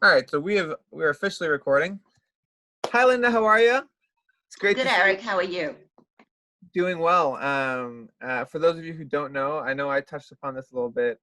All right, so we're officially recording. Hi, Linda. How are you? It's great Good, to see Eric. How are you? Doing well. For those of you who don't know, I know I touched upon this a little bit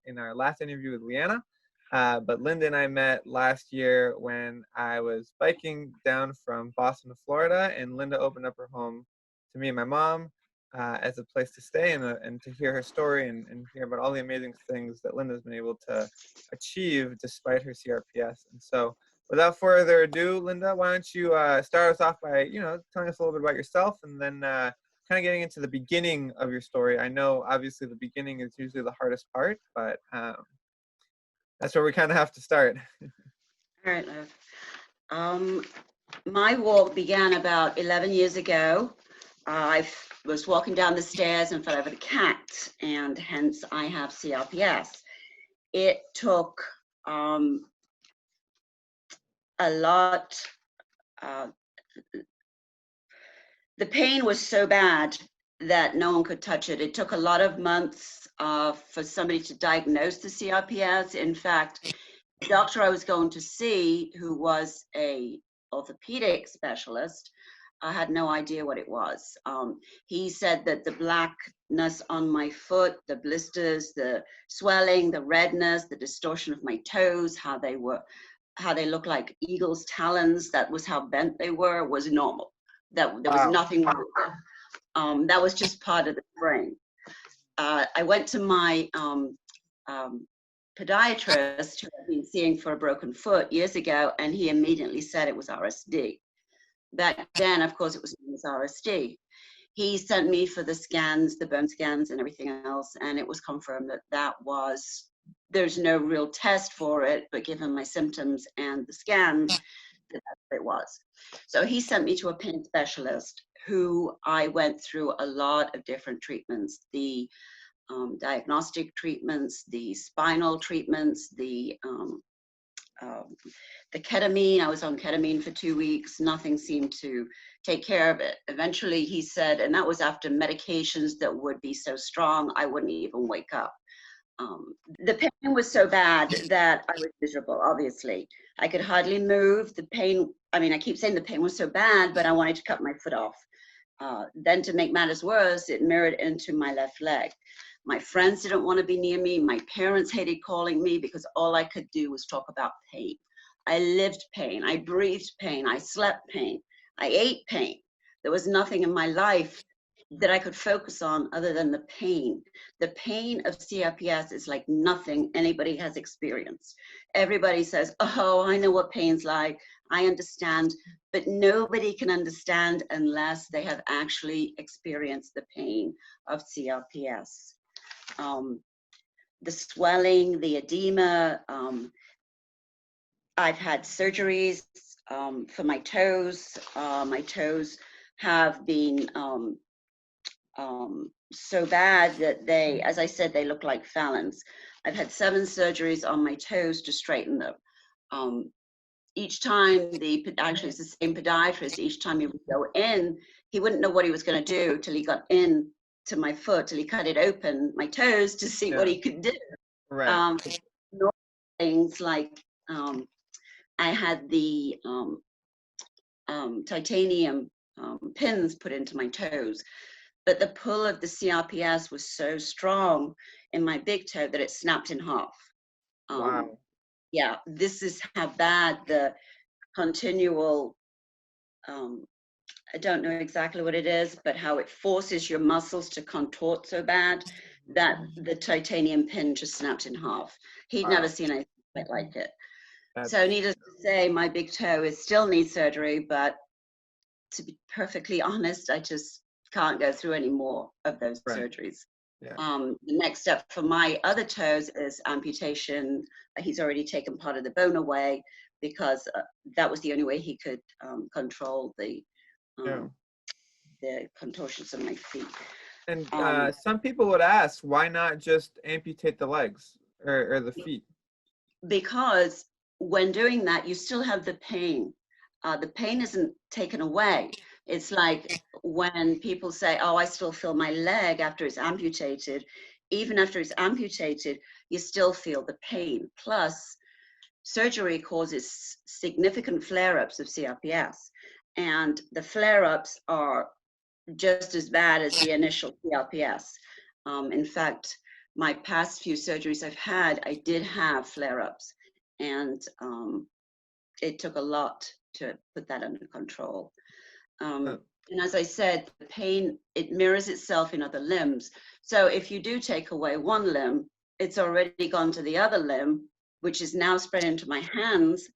in our last interview with Leanna, but Linda and I met last year when I was biking down from Boston to Florida, and Linda opened up her home to me and my mom as a place to stay and to hear her story and hear about all the amazing things that Linda's been able to achieve despite her CRPS. And so, without further ado, Linda, why don't you start us off by telling us a little bit about yourself, and then kind of getting into the beginning of your story. I know obviously the beginning is usually the hardest part, but that's where we kind of have to start. All right, love. My walk began about 11 years ago. I was walking down the stairs and fell over the cat, and hence I have CRPS. It took a lot. The pain was so bad that no one could touch it. It took a lot of months for somebody to diagnose the CRPS. In fact, the doctor I was going to see, who was a orthopedic specialist, I had no idea what it was. He said that the blackness on my foot, the blisters, the swelling, the redness, the distortion of my toes, how they looked like eagle's talons, that was how bent they were, was normal. That there was nothing wrong with it. That was just part of the brain. I went to my podiatrist, who I've been seeing for a broken foot years ago, and he immediately said it was RSD. Back then, of course, it was RSD. He sent me for the scans, the bone scans and everything else, and it was confirmed that there's no real test for it, but given my symptoms and the scans, that's what it was. So he sent me to a pain specialist who I went through a lot of different treatments, the diagnostic treatments, the spinal treatments, the ketamine. I was on ketamine for 2 weeks. Nothing seemed to take care of it. Eventually he said, and that was after medications that would be so strong, I wouldn't even wake up. The pain was so bad that I was miserable, obviously. I could hardly move. The pain, I keep saying the pain was so bad, but I wanted to cut my foot off. Then to make matters worse, it mirrored into my left leg. My friends didn't want to be near me. My parents hated calling me because all I could do was talk about pain. I lived pain. I breathed pain. I slept pain. I ate pain. There was nothing in my life that I could focus on other than the pain. The pain of CRPS is like nothing anybody has experienced. Everybody says, oh, I know what pain's like. I understand, but nobody can understand unless they have actually experienced the pain of CRPS. The swelling, the edema, I've had surgeries for my toes. My toes have been so bad that they, as I said, they look like phalanx. I've had 7 surgeries on my toes to straighten them. Each time, actually it's the same podiatrist, each time he would go in, he wouldn't know what he was going to do till he got in to my foot, till he cut it open, my toes, to see what he could do. Right. Things like I had the titanium pins put into my toes, but the pull of the CRPS was so strong in my big toe that it snapped in half. Wow. Yeah, this is how bad the continual, I don't know exactly what it is, but how it forces your muscles to contort so bad that the titanium pin just snapped in half. He'd never seen anything quite like it. So needless to say, my big toe still needs surgery, but to be perfectly honest, I just can't go through any more of those surgeries. Yeah. The next step for my other toes is amputation. He's already taken part of the bone away because that was the only way he could control the contortions of my feet. And some people would ask, why not just amputate the legs or the feet? Because when doing that, you still have the pain. The pain isn't taken away. It's like when people say, oh, I still feel my leg after it's amputated. Even after it's amputated, you still feel the pain. Plus, surgery causes significant flare-ups of CRPS, and the flare-ups are just as bad as the initial CRPS. In fact, my past few surgeries I've had, I did have flare-ups, and it took a lot to put that under control. And as I said, the pain, it mirrors itself in other limbs. So if you do take away one limb, it's already gone to the other limb, which is now spread into my hands.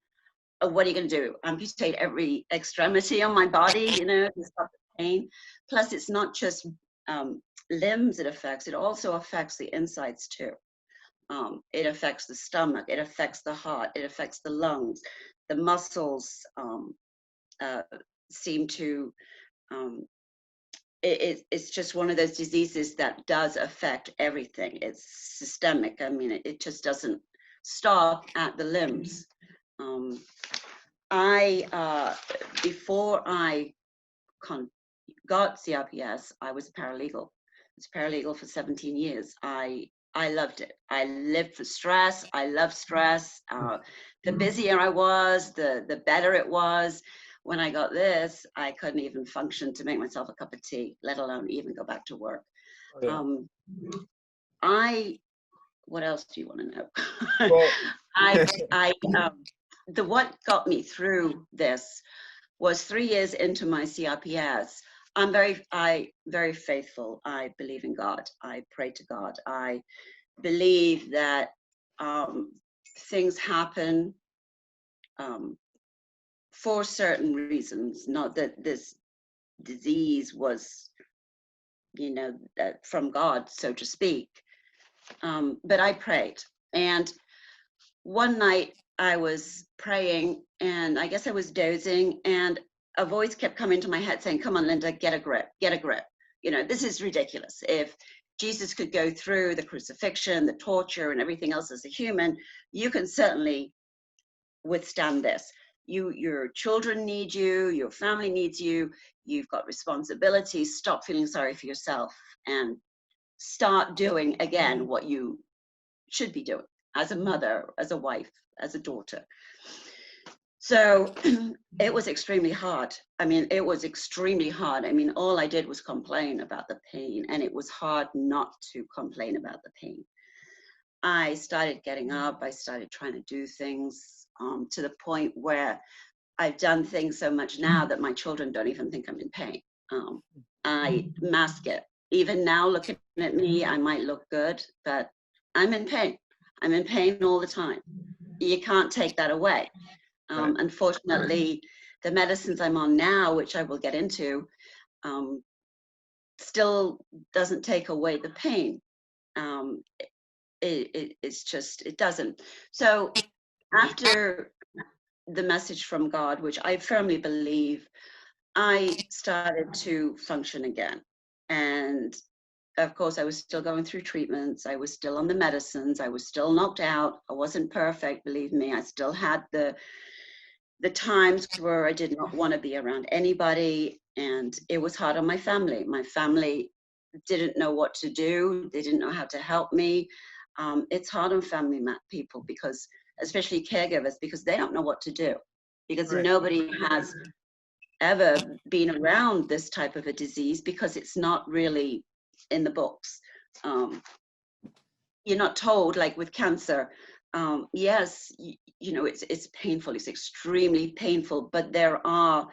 What are you going to do? Amputate every extremity on my body, you know, to stop the pain? Plus, it's not just limbs it affects, it also affects the insides too. It affects the stomach, it affects the heart, it affects the lungs. The muscles seem to, it's just one of those diseases that does affect everything. It's systemic. I mean, it just doesn't stop at the limbs. Before I got CRPS, I was paralegal. I was paralegal for 17 years. I loved it. I lived for stress. I love stress. The busier I was, the better it was. When I got this, I couldn't even function to make myself a cup of tea, let alone even go back to work. Oh, yeah. What else do you want to know? Well, What got me through this was 3 years into my CRPS. I'm very faithful. I believe in God. I pray to God. I believe that things happen for certain reasons, not that this disease was, you know, from God, so to speak. But I prayed. And one night I was praying, and I guess I was dozing, and a voice kept coming to my head saying, "Come on, Linda, get a grip, get a grip. You know, this is ridiculous. If Jesus could go through the crucifixion, the torture, and everything else as a human, you can certainly withstand this. Your children need you, your family needs you, you've got responsibilities. Stop feeling sorry for yourself and start doing again what you should be doing as a mother, as a wife, as a daughter." So it was extremely hard. I mean, it was extremely hard. I mean, all I did was complain about the pain, and it was hard not to complain about the pain. I started getting up, I started trying to do things to the point where I've done things so much now that my children don't even think I'm in pain. I mask it. Even now, looking at me, I might look good, but I'm in pain. I'm in pain all the time. You can't take that away. Unfortunately, the medicines I'm on now, which I will get into, still doesn't take away the pain. It's just, it doesn't. So after the message from God, which I firmly believe, I started to function again. And of course, I was still going through treatments. I was still on the medicines. I was still knocked out. I wasn't perfect, believe me. I still had the times where I did not want to be around anybody. And it was hard on my family. My family didn't know what to do. They didn't know how to help me. It's hard on family people, because, especially caregivers, because they don't know what to do, because nobody has ever been around this type of a disease, because it's not really in the books. You're not told, like with cancer, yes, you know, it's painful, it's extremely painful, but there are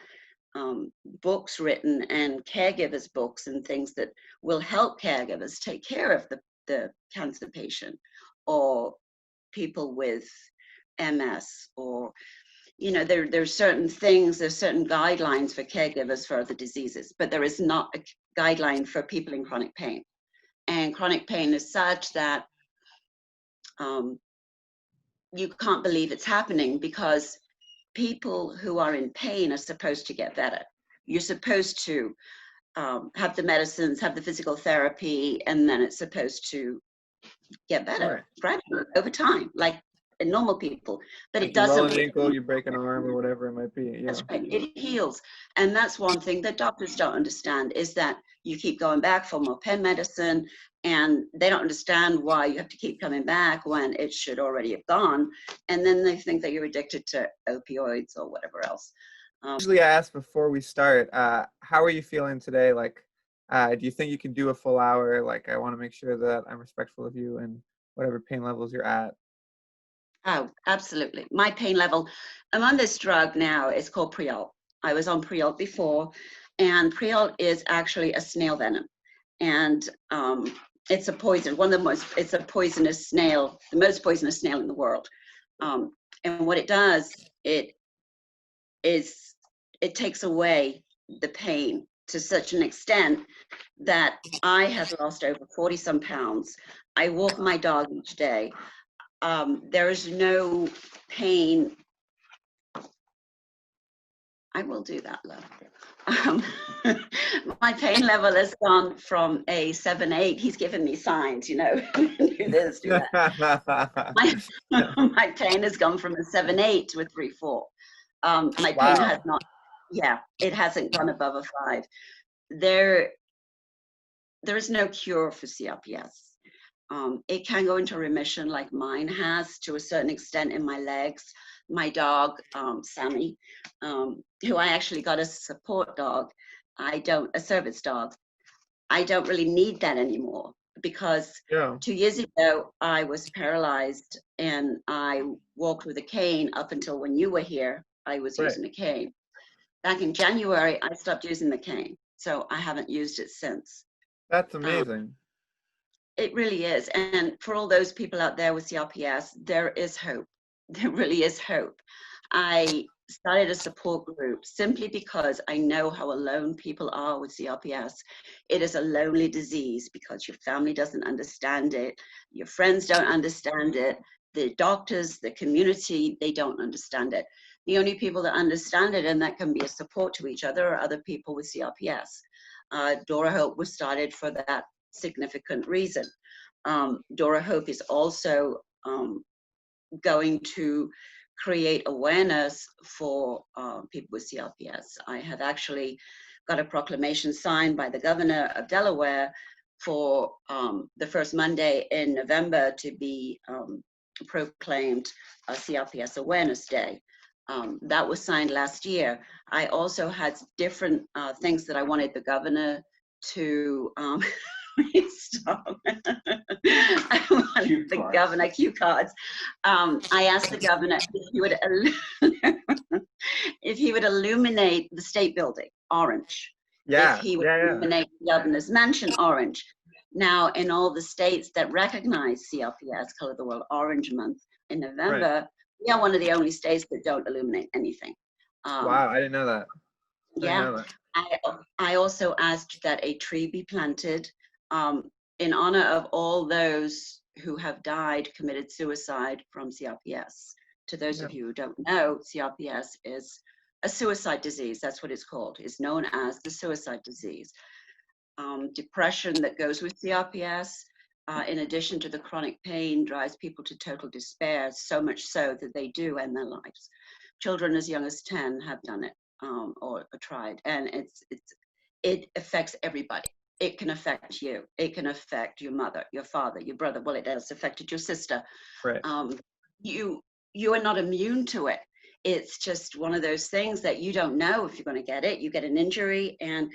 books written and caregivers books and things that will help caregivers take care of the cancer patient, or people with MS, or, you know, there's certain things, there's certain guidelines for caregivers for other diseases, but there is not a guideline for people in chronic pain. And chronic pain is such that you can't believe it's happening, because people who are in pain are supposed to get better. You're supposed to have the medicines, have the physical therapy, and then it's supposed to get better gradually over time, like in normal people. But like it you roll doesn't. an ankle, you break an arm, or whatever it might be. Yeah. That's right. It heals. And that's one thing that doctors don't understand, is that you keep going back for more pain medicine, and they don't understand why you have to keep coming back when it should already have gone. And then they think that you're addicted to opioids or whatever else. Usually I ask before we start, how are you feeling today? Like, do you think you can do a full hour? Like, I want to make sure that I'm respectful of you and whatever pain levels you're at. Oh, absolutely. My pain level, I'm on this drug now. It's called Prialt. I was on Prialt before, and Prialt is actually a snail venom. And it's a poison, it's a poisonous snail, the most poisonous snail in the world. And what it does, it takes away the pain to such an extent that I have lost over 40 some pounds. I walk my dog each day. There is no pain. I will do that, love. My pain level has gone from a 7-8. He's given me signs, you know, do this, do that. My pain has gone from a 7-8 to a 3-4. My pain has not, it hasn't gone above a 5. There is no cure for CRPS. It can go into remission like mine has to a certain extent in my legs. My dog, Sammy, who I actually got as a support dog, a service dog. I don't really need that anymore because 2 years ago I was paralyzed and I walked with a cane up until when you were here. I was using a cane. Back in January, I stopped using the cane, so I haven't used it since. That's amazing. It really is. And for all those people out there with CRPS, there is hope. There really is hope. I started a support group simply because I know how alone people are with CRPS. It is a lonely disease because your family doesn't understand it. Your friends don't understand it. The doctors, the community, they don't understand it. The only people that understand it and that can be a support to each other are other people with CRPS. Dora Hope was started for that significant reason. Dora Hope is also going to create awareness for people with CRPS. I have actually got a proclamation signed by the governor of Delaware for the first Monday in November to be proclaimed a CRPS Awareness Day. That was signed last year. I also had different things that I wanted the governor to stop. I wanted the governor, cue cards. I asked the governor if he would illuminate the state building orange. If he would illuminate the governor's mansion orange. Now, in all the states that recognize CRPS, Color the World Orange Month in November, we are one of the only states that don't illuminate anything. Wow, I didn't know that. I also asked that a tree be planted in honor of all those who have died, committed suicide from CRPS. To those of you who don't know, CRPS is a suicide disease. That's what it's called. It's known as the suicide disease. Depression that goes with CRPS, in addition to the chronic pain, drives people to total despair, so much so that they do end their lives. Children as young as 10 have done it or tried, and it affects everybody. It can affect you. It can affect your mother, your father, your brother. Well, it has affected your sister. Right. You are not immune to it. It's just one of those things that you don't know if you're going to get it. You get an injury, and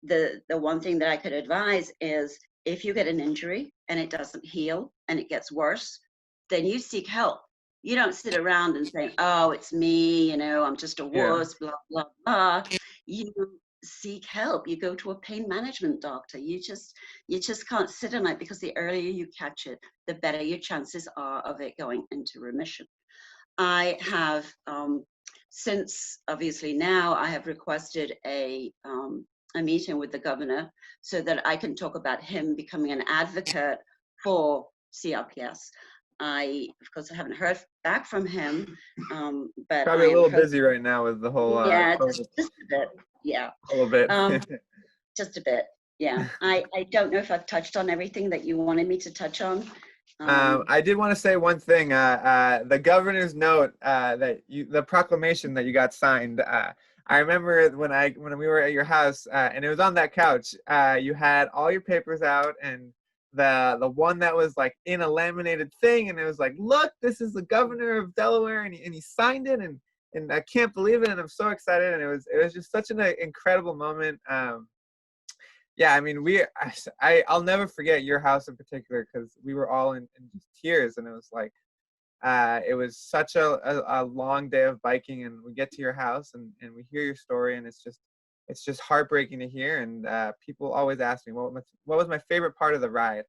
the one thing that I could advise is if you get an injury and it doesn't heal and it gets worse, then you seek help. You don't sit around and say, oh, it's me, you know, I'm just a wuss, blah, blah, blah. You seek help. You go to a pain management doctor. You just can't sit on it, because the earlier you catch it, the better your chances are of it going into remission. I have, since obviously now, I have requested a meeting with the governor so that I can talk about him becoming an advocate for CRPS. Of course, I haven't heard back from him, but probably a little busy right now with the whole just a bit, a little bit. Just a bit, I don't know if I've touched on everything that you wanted me to touch on. I did want to say one thing. The governor's note the proclamation that you got signed. I remember when we were at your house, and it was on that couch. You had all your papers out, and the one that was like in a laminated thing, and it was like, look, this is the governor of Delaware, and he signed it, and I can't believe it, and I'm so excited, and it was just such an incredible moment. Yeah, I mean, I'll never forget your house in particular, because we were all in just tears, and it was like, it was such a long day of biking, and we get to your house, and we hear your story, and it's just heartbreaking to hear. And people always ask me what was my favorite part of the ride,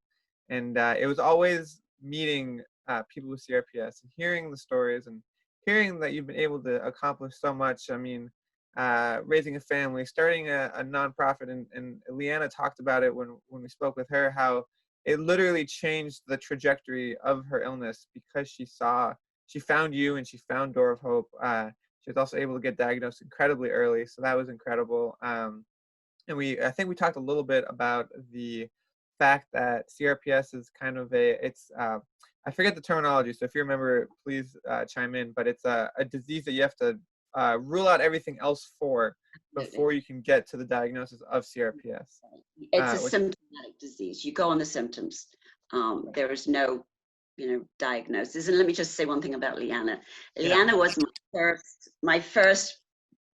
and it was always meeting people with CRPS and hearing the stories and hearing that you've been able to accomplish so much. I mean, raising a family, starting a nonprofit, and Leanna talked about it when we spoke with her, how it literally changed the trajectory of her illness, because she found you, and she found Door of Hope. She was also able to get diagnosed incredibly early, so that was incredible. And I think we talked a little bit about the fact that CRPS is kind of I forget the terminology, so if you remember, please chime in, but it's a disease that you have to rule out everything else for before you can get to the diagnosis of CRPS. It's a Which, symptomatic disease. You go on the symptoms. There is no, diagnosis. And let me just say one thing about Leanna. Leanna was my first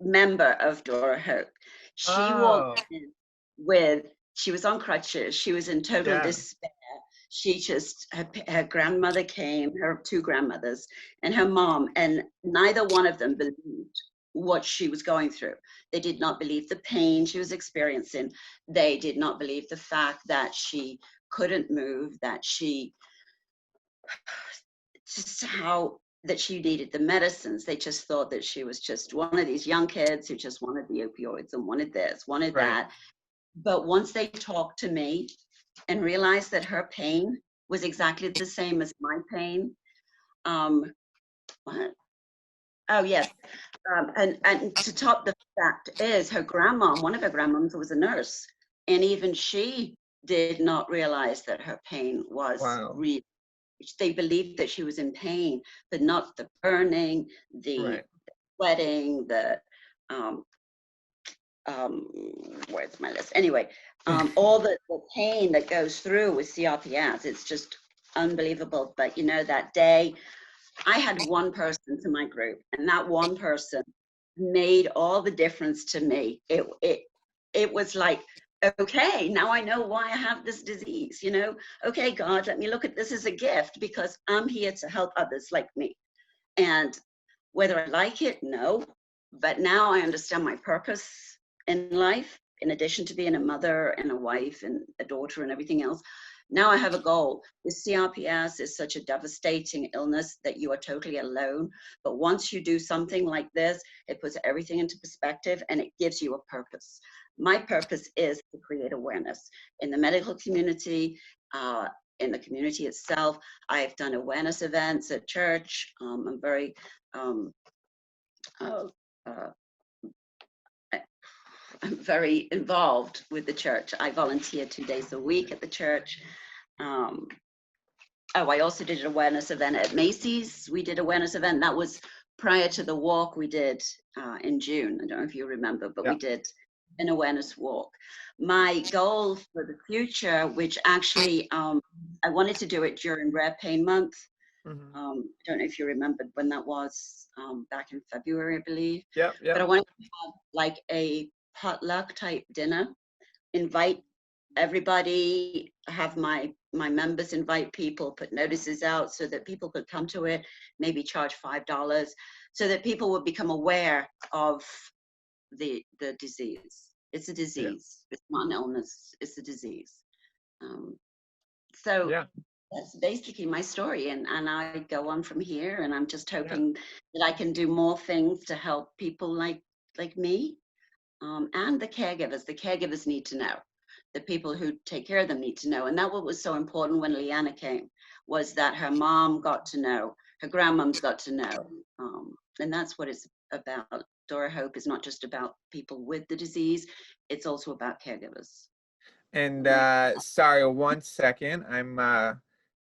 member of Dora Hope. She walked in she was on crutches. She was in total despair. She just, her grandmother came, her two grandmothers, and her mom, and neither one of them believed what she was going through. They did not believe the pain she was experiencing. They did not believe the fact that she couldn't move, that she needed the medicines. They just thought that she was just one of these young kids who just wanted the opioids and wanted this, wanted that. But once they talked to me and realized that her pain was exactly the same as my pain, what? Oh, yes. And to top the fact is, her grandma, one of her grandmoms was a nurse, and even she did not realize that her pain was real. They believed that she was in pain, but not the burning, the sweating, the where's my list? Anyway, all the pain that goes through with CRPS, it's just unbelievable. But that day, I had one person to my group, and that one person made all the difference to me. It was like, okay, now I know why I have this disease. Okay, God, let me look at this as a gift, because I'm here to help others like me. And whether I like it, no, but now I understand my purpose in life. In addition to being a mother and a wife and a daughter and everything else, now I have a goal. The CRPS is such a devastating illness that you are totally alone. But once you do something like this, it puts everything into perspective, and it gives you a purpose. My purpose is to create awareness in the medical community, in the community itself. I've done awareness events at church. I'm very I'm very involved with the church. I volunteer 2 days a week at the church. I also did an awareness event at Macy's. We did an awareness event. That was prior to the walk we did in June. I don't know if you remember, but we did an awareness walk. My goal for the future, which actually I wanted to do it during Rare Pain Month. I don't know if you remembered when that was, back in February, I believe. But I wanted to have like a potluck type dinner, invite everybody, have my members invite people, put notices out so that people could come to it, maybe charge $5, so that people would become aware of the disease. It's a disease. It's not an illness. It's a disease. That's basically my story, and I go on from here, and I'm just hoping that I can do more things to help people like me, and the caregivers. The caregivers need to know. The people who take care of them need to know. And that what was so important when Leanna came, was that her mom got to know, her grandmoms got to know. And that's what it's about. Dora Hope is not just about people with the disease, it's also about caregivers. And sorry, 1 second. I'm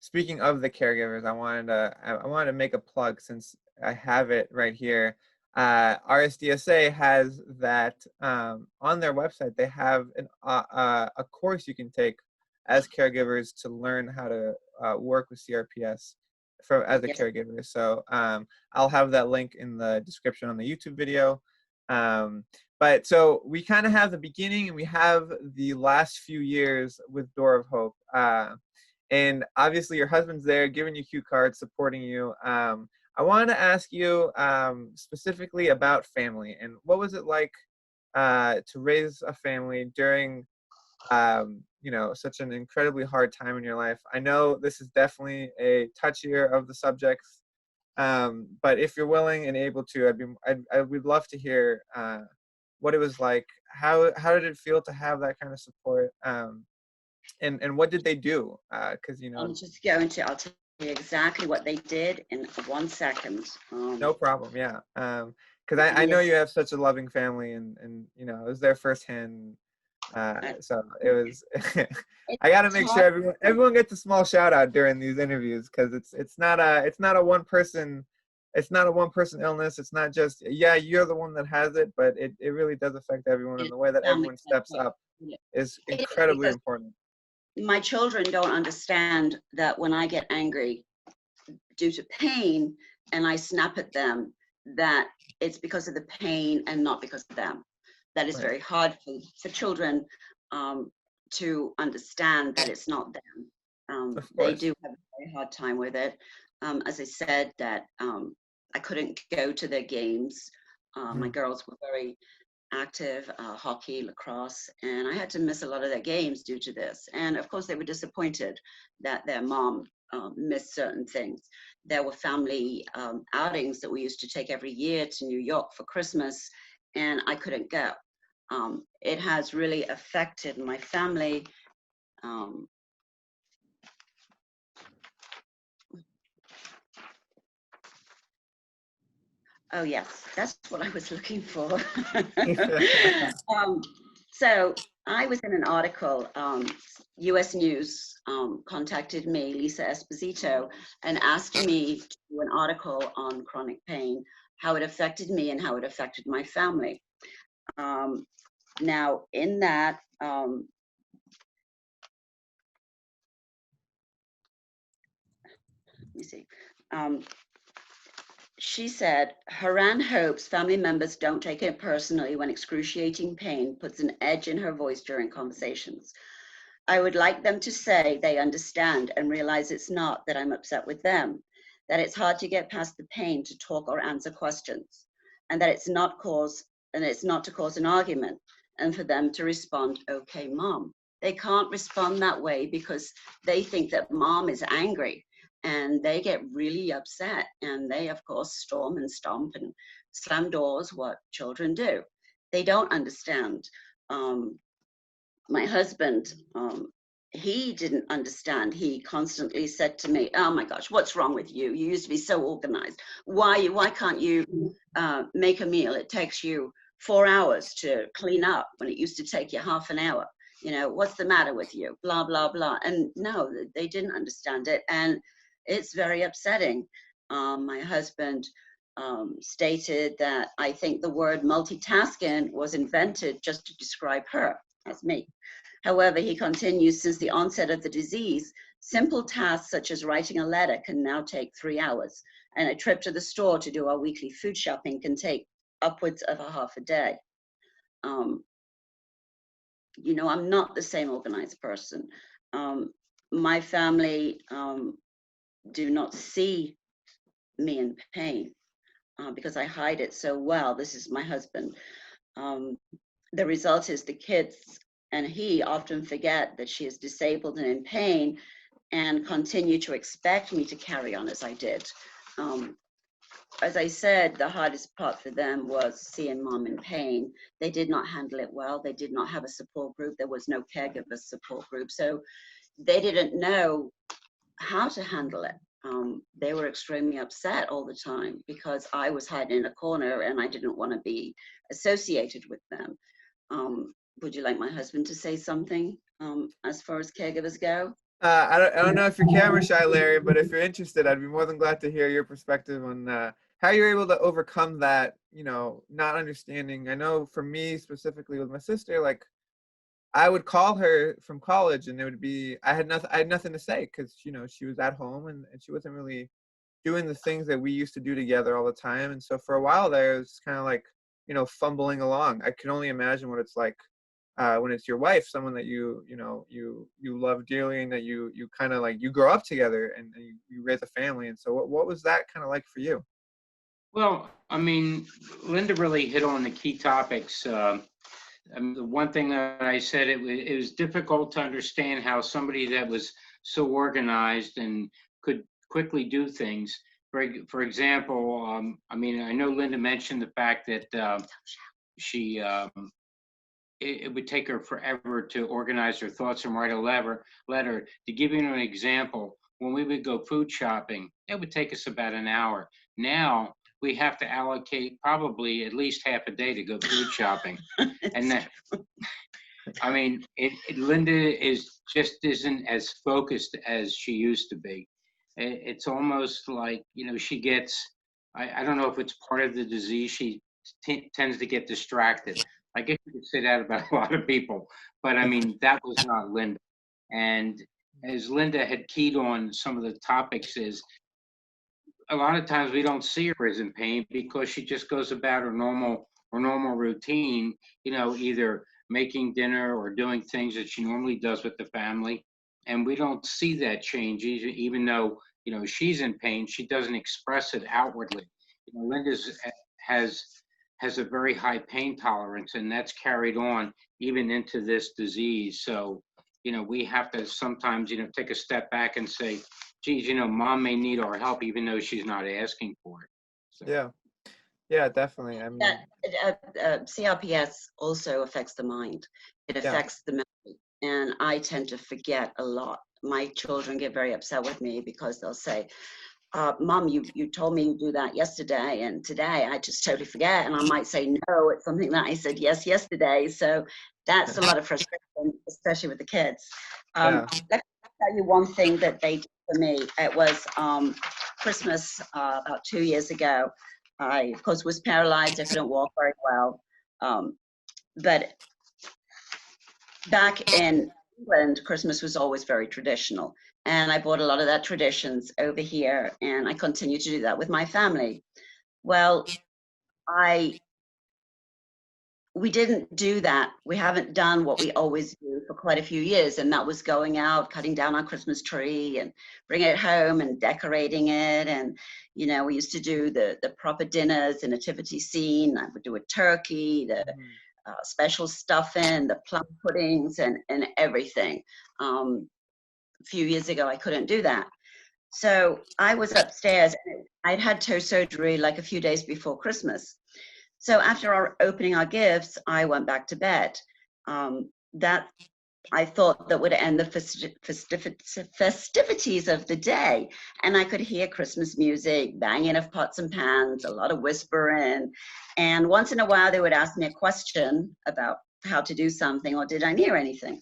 speaking of the caregivers. I wanted to make a plug, since I have it right here. RSDSA has that on their website. They have a course you can take as caregivers to learn how to work with CRPS as a Yes. caregiver. So I'll have that link in the description on the YouTube video. But so we kind of have the beginning and we have the last few years with Door of Hope. And obviously your husband's there giving you cue cards, supporting you. I wanted to ask you specifically about family and what was it like to raise a family during such an incredibly hard time in your life. I know this is definitely a touchier of the subjects, but if you're willing and able to, I would love to hear what it was like. How did it feel to have that kind of support? And what did they do? Because I'm just going to, I'll tell you exactly what they did in 1 second. no problem. Yeah. Because I Give me know you have such a loving family, and it was there firsthand. So it was. I got to it's make sure hard. everyone gets a small shout out during these interviews because it's not a one person. It's not a one person illness. It's not just you're the one that has it, but it really does affect everyone, and It's the way that family everyone steps effort. up is It is incredibly because important. my children don't understand that when I get angry due to pain and I snap at them, that it's because of the pain and not because of them. That is Right. very hard for children to understand that it's not them. Of They course. do have a very hard time with it. As I said, that I couldn't go to their games. My Mhm. girls were very active, hockey, lacrosse, and I had to miss a lot of their games due to this. And of course, they were disappointed that their mom missed certain things. There were family outings that we used to take every year to New York for Christmas, and I couldn't go. It has really affected my family. Um, oh yes, that's what I was looking for. um, so I was in an article, US News contacted me, Lisa Esposito, and asked me to do an article on chronic pain, how it affected me and how it affected my family. Now in that, let me see. She said, Haran hopes family members don't take it personally when excruciating pain puts an edge in her voice during conversations. I would like them to say they understand and realize it's not that I'm upset with them, that it's hard to get past the pain to talk or answer questions, and that it's not to cause an argument, and for them to respond, okay, mom. They can't respond that way because they think that mom is angry and they get really upset and they of course storm and stomp and slam doors, what children do. They don't understand. My husband, he didn't understand. He constantly said to me, oh my gosh, what's wrong with you? You used to be so organized. Why can't you make a meal? It takes you 4 hours to clean up when it used to take you half an hour. What's the matter with you? Blah, blah, blah. And no, they didn't understand it. And it's very upsetting. My husband stated that I think the word multitasking was invented just to describe her. That's me. However, he continues, since the onset of the disease, simple tasks such as writing a letter can now take 3 hours, and a trip to the store to do our weekly food shopping can take upwards of a half a day. Um, I'm not the same organized person. My family do not see me in pain because I hide it so well. This is my husband. Um, the result is the kids and he often forget that she is disabled and in pain and continue to expect me to carry on as I did. As I said, the hardest part for them was seeing mom in pain. They did not handle it well. They did not have a support group. There was no caregiver support group. So they didn't know how to handle it. They were extremely upset all the time because I was hiding in a corner and I didn't want to be associated with them. Would you like my husband to say something as far as caregivers go? I don't know if you're camera shy, Larry, but if you're interested, I'd be more than glad to hear your perspective on how you're able to overcome that, not understanding. I know for me specifically with my sister, like I would call her from college, and it would be I had nothing to say because she was at home, and she wasn't really doing the things that we used to do together all the time. And so for a while there, it was kind of like fumbling along. I can only imagine what it's like when it's your wife, someone that you love dearly, and that you kind of like you grow up together, and you raise a family. And so what was that kind of like for you? Well, I mean, Linda really hit on the key topics. I mean, the one thing that I said, it was difficult to understand how somebody that was so organized and could quickly do things. For example, I mean, I know Linda mentioned the fact that she it would take her forever to organize her thoughts and write a letter. To give you an example, when we would go food shopping, it would take us about an hour. Now we have to allocate probably at least half a day to go food shopping. And that, I mean, Linda isn't as focused as she used to be. It's almost like, she gets, I don't know if it's part of the disease, she tends to get distracted. I guess you could say that about a lot of people, but I mean, that was not Linda. And as Linda had keyed on some of the topics, is a lot of times we don't see her as in pain because she just goes about her normal routine, either making dinner or doing things that she normally does with the family. And we don't see that change, even though, she's in pain, she doesn't express it outwardly. Linda's has has a very high pain tolerance, and that's carried on even into this disease. So, we have to sometimes, take a step back and say, geez, mom may need our help even though she's not asking for it. So, Yeah, yeah, definitely. I Yeah, mean, CRPS also affects the mind. It yeah, affects the memory, and I tend to forget a lot. My children get very upset with me because they'll say, Mom, you told me you do that yesterday, and today I just totally forget. And I might say, no, it's something that I said yes yesterday. So that's a lot of frustration, especially with the kids. yeah. Let me tell you one thing that they did for me. It was Christmas about 2 years ago. I, of course, was paralyzed. I couldn't walk very well. But back in England, Christmas was always very traditional. And I brought a lot of that traditions over here, and I continue to do that with my family. Well, I we didn't do that. We haven't done what we always do for quite a few years, and that was going out, cutting down our Christmas tree, and bringing it home and decorating it. And we used to do the proper dinners, the nativity scene. I would do a turkey, the Mhm. special stuffing, the plum puddings, and everything. A few years ago, I couldn't do that. So I was upstairs. And I'd had toe surgery like a few days before Christmas. So after opening our gifts, I went back to bed. That I thought that would end the festivities of the day. And I could hear Christmas music, banging of pots and pans, a lot of whispering. And once in a while, they would ask me a question about how to do something, or did I hear anything?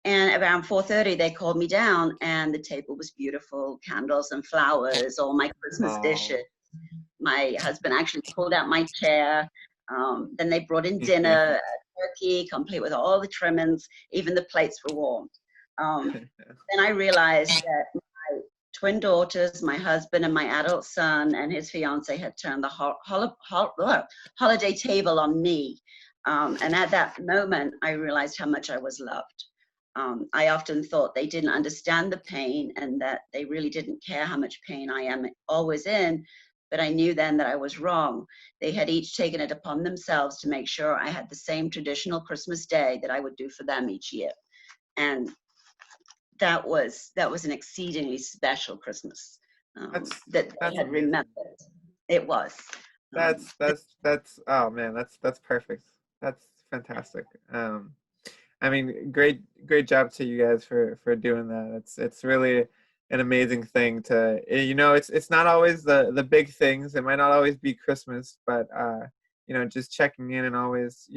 And around 4:30, they called me down, and the table was beautiful, candles and flowers, all my Christmas dishes. Oh. My husband actually pulled out my chair. Then they brought in dinner, a turkey, complete with all the trimmings, even the plates were warm. Then I realized that my twin daughters, my husband, and my adult son and his fiance had turned the holiday table on me. And at that moment, I realized how much I was loved. I often thought they didn't understand the pain, and that they really didn't care how much pain I am always in. But I knew then that I was wrong. They had each taken it upon themselves to make sure I had the same traditional Christmas day that I would do for them each year. And that was an exceedingly special Christmas, That's that they that's had amazing. remembered. It was. Um, That's oh man, that's perfect. That's fantastic. I mean, great job to you guys for doing that. It's really an amazing thing to it's not always the big things. It might not always be Christmas, but just checking in, and always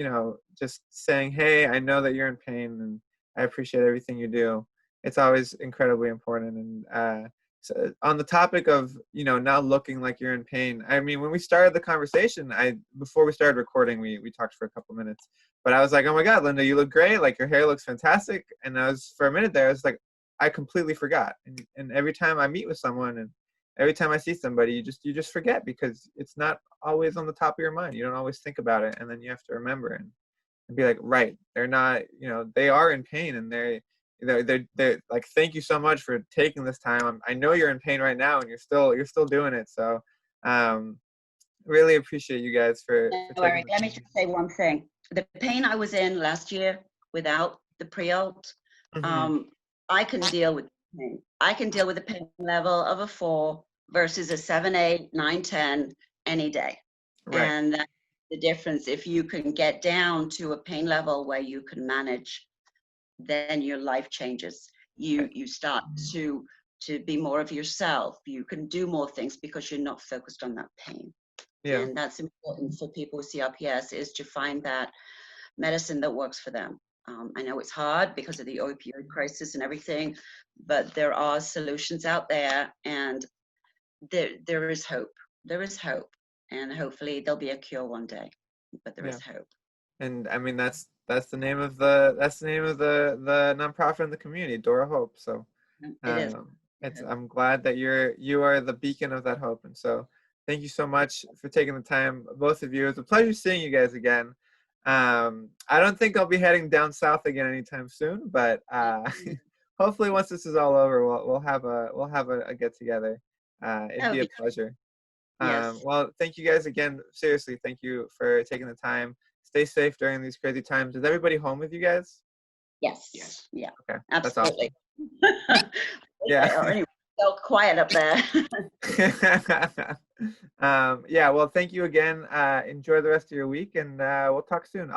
just saying, hey, I know that you're in pain, and I appreciate everything you do. It's always incredibly important. And So on the topic of, not looking like you're in pain, I mean, when we started the conversation, before we started recording, we talked for a couple minutes, but I was like, oh my God, Linda, you look great. Like, your hair looks fantastic. And for a minute there, I was like, I completely forgot. And every time I meet with someone and every time I see somebody, you just forget, because it's not always on the top of your mind. You don't always think about it. And then you have to remember and be like, right, they're not, they are in pain, and they're like, thank you so much for taking this time. I know you're in pain right now, and you're still doing it. So really appreciate you guys for taking Eric, the let me time. just say one thing. The pain I was in last year without the pre-alt, I can deal with pain. I can deal with the pain level of a 4 versus a 7, 8, 9, 10 any day. Right. And that's the difference. If you can get down to a pain level where you can manage, then your life changes. You start to be more of yourself. You can do more things because you're not focused on that pain. Yeah. And that's important for people with CRPS, is to find that medicine that works for them. I know it's hard because of the opioid crisis and everything, but there are solutions out there, and there is hope. There is hope, and hopefully there'll be a cure one day. But there is hope. And I mean, that's the name of the the nonprofit in the community, Door of Hope. So It is. I'm glad that you are the beacon of that hope. And so thank you so much for taking the time, both of you. It's a pleasure seeing you guys again. I don't think I'll be heading down south again anytime soon, but hopefully once this is all over, we'll have a get together. It'd be a pleasure. Yes. Well, thank you guys again. Seriously, thank you for taking the time. Stay safe during these crazy times. Is everybody home with you guys? Yes. Yes. Yeah. Okay. Absolutely. That's awesome. Yeah. Anyway, so quiet up there. Yeah. Well, thank you again. Enjoy the rest of your week, and we'll talk soon.